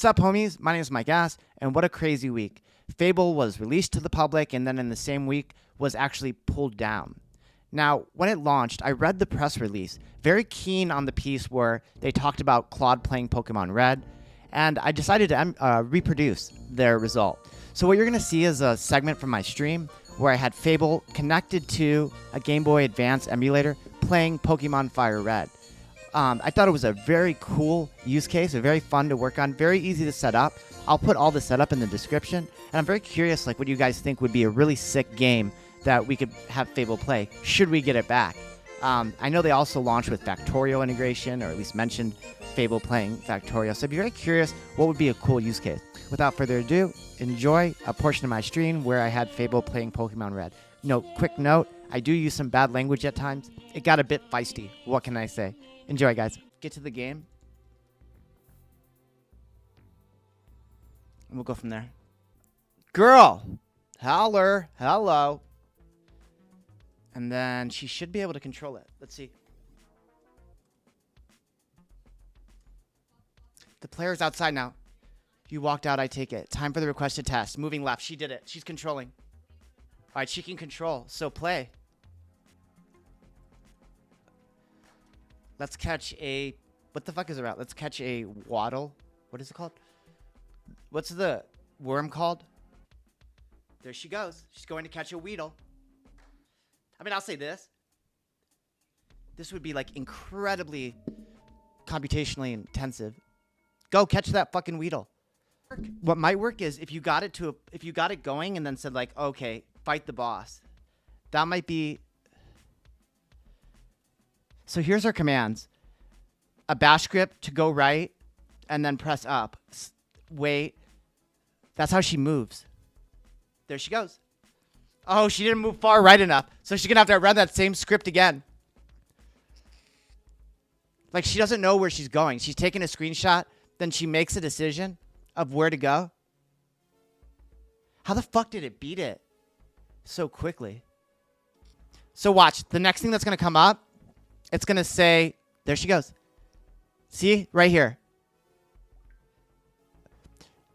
What's up, homies? My name is Mike Ass, and what a crazy week. Fable was released to the public, and then in the same week was actually pulled down. Now, when it launched, I read the press release, very keen on the piece where they talked about Claude playing Pokémon Red, and I decided to reproduce their result. So what you're going to see is a segment from my stream where I had Fable connected to a Game Boy Advance emulator playing Pokémon FireRed. I thought it was a very cool use case, very fun to work on, very easy to set up. I'll put all the setup in the description, and I'm very curious what you guys think would be a really sick game that we could have Fable play, should we get it back. I know they also launched with Factorio integration, or at least mentioned Fable playing Factorio, so I'd be very curious what would be a cool use case. Without further ado, enjoy a portion of my stream where I had Fable playing Pokemon Red. Quick note, I do use some bad language at times. It got a bit feisty, what can I say? Enjoy, guys. Get to the game. And we'll go from there. Girl! Holler! Hello! And then she should be able to control it. Let's see. The player's outside now. You walked out, I take it. Time for the requested test. Moving left. She did it. She's controlling. Alright, she can control. So play. Let's catch a... What the fuck is it about? Let's catch a waddle. What is it called? What's the worm called? There she goes. She's going to catch a Weedle. I mean, I'll say this. This would be like incredibly computationally intensive. Go catch that fucking Weedle. What might work is if you got it going and then said like, okay, fight the boss. That might be... So here's our commands. A bash script to go right and then press up. Wait. That's how she moves. There she goes. Oh, she didn't move far right enough. So she's going to have to run that same script again. Like she doesn't know where she's going. She's taking a screenshot. Then she makes a decision of where to go. How the fuck did it beat it so quickly? So watch. The next thing that's going to come up, it's going to say, there she goes. See? Right here.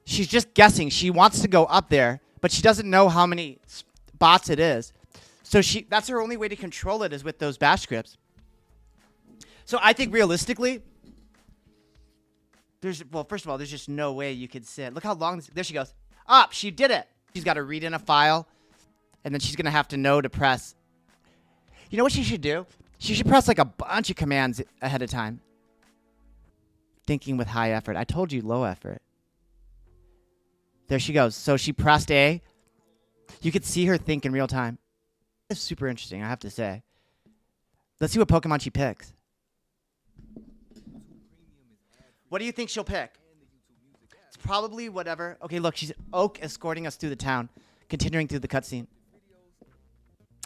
She's just guessing. She wants to go up there, but she doesn't know how many spots it is. So that's her only way to control it is with those bash scripts. So I think realistically, first of all, there's just no way you could sit. Look how long there she goes. Up. She did it. She's got to read in a file, and then she's going to have to know to press. You know what she should do? She should press like a bunch of commands ahead of time. Thinking with high effort. I told you low effort. There she goes. So she pressed A. You could see her think in real time. It's super interesting, I have to say. Let's see what Pokemon she picks. What do you think she'll pick? It's probably whatever. Okay, look, she's Oak escorting us through the town, continuing through the cutscene.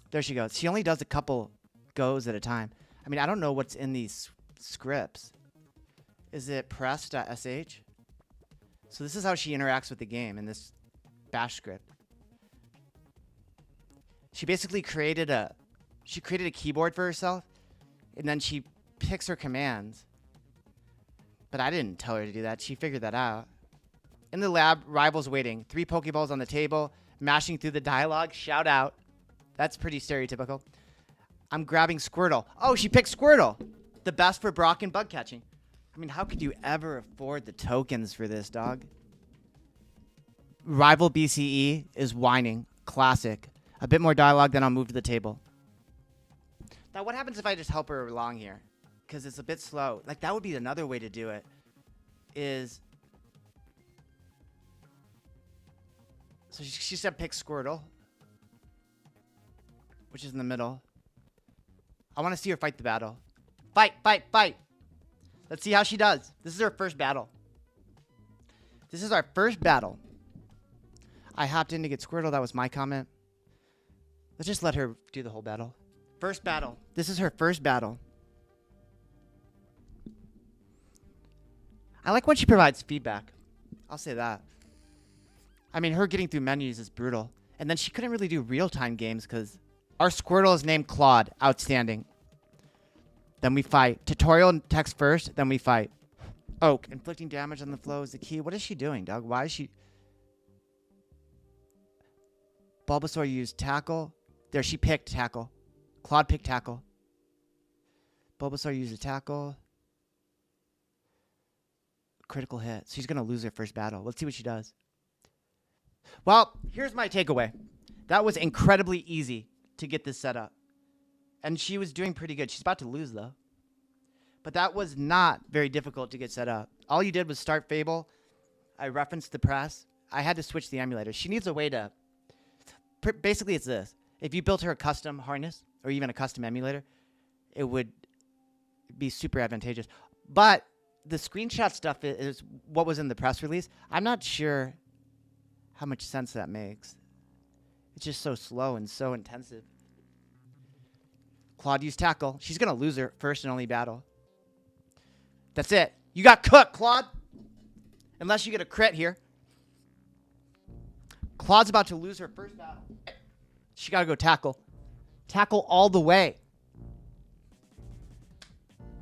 There she goes. She only does a couple goes at a time. I mean, I don't know what's in these scripts. Is it press.sh? So this is how she interacts with the game in this bash script. She basically created a keyboard for herself, and then she picks her commands. But I didn't tell her to do that. She figured that out. In the lab, rivals waiting. 3 Pokeballs on the table, mashing through the dialogue. Shout out. That's pretty stereotypical. I'm grabbing Squirtle. Oh, she picked Squirtle. The best for Brock and bug catching. I mean, how could you ever afford the tokens for this, dog? Rival BCE is whining. Classic. A bit more dialogue, then I'll move to the table. Now, what happens if I just help her along here? Because it's a bit slow. Like, that would be another way to do it. So she said pick Squirtle. Which is in the middle. I want to see her fight the battle. Fight, fight, fight. Let's see how she does. This is her first battle. This is our first battle. I hopped in to get Squirtle. That was my comment. Let's just let her do the whole battle. First battle. This is her first battle. I like when she provides feedback. I'll say that. I mean, her getting through menus is brutal. And then she couldn't really do real-time games because our Squirtle is named Claude. Outstanding. Then we fight. Tutorial text first, then we fight. Oak. Inflicting damage on the flow is the key. What is she doing, Doug? Why is she... Bulbasaur used tackle. There, she picked tackle. Claude picked tackle. Bulbasaur used a tackle. Critical hit. So she's going to lose her first battle. Let's see what she does. Well, here's my takeaway. That was incredibly easy to get this set up. And she was doing pretty good. She's about to lose, though. But that was not very difficult to get set up. All you did was start Fable. I referenced the press. I had to switch the emulator. She needs a way to... Basically, it's this. If you built her a custom harness or even a custom emulator, it would be super advantageous. But the screenshot stuff is what was in the press release. I'm not sure how much sense that makes. It's just so slow and so intensive. Claude used tackle. She's going to lose her first and only battle. That's it. You got cooked, Claude. Unless you get a crit here. Claude's about to lose her first battle. She got to go tackle. Tackle all the way.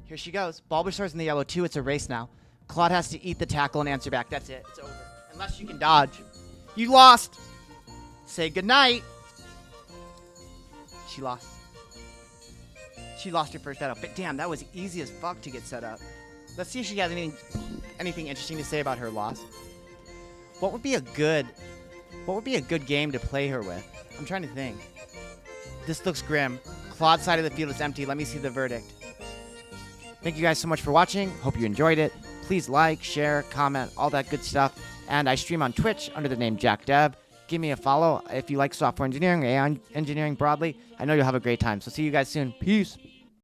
Here she goes. Bulbasaur's in the yellow too. It's a race now. Claude has to eat the tackle and answer back. That's it. It's over. Unless you can dodge. You lost. Say goodnight. She lost. She lost her first battle. But damn, that was easy as fuck to get set up. Let's see if she has anything interesting to say about her loss. What would be a good game to play her with? I'm trying to think. This looks grim. Claude's side of the field is empty. Let me see the verdict. Thank you guys so much for watching. Hope you enjoyed it. Please like, share, comment, all that good stuff. And I stream on Twitch under the name jackedev. Give me a follow if you like software engineering or AI engineering broadly. I know you'll have a great time. So see you guys soon. Peace.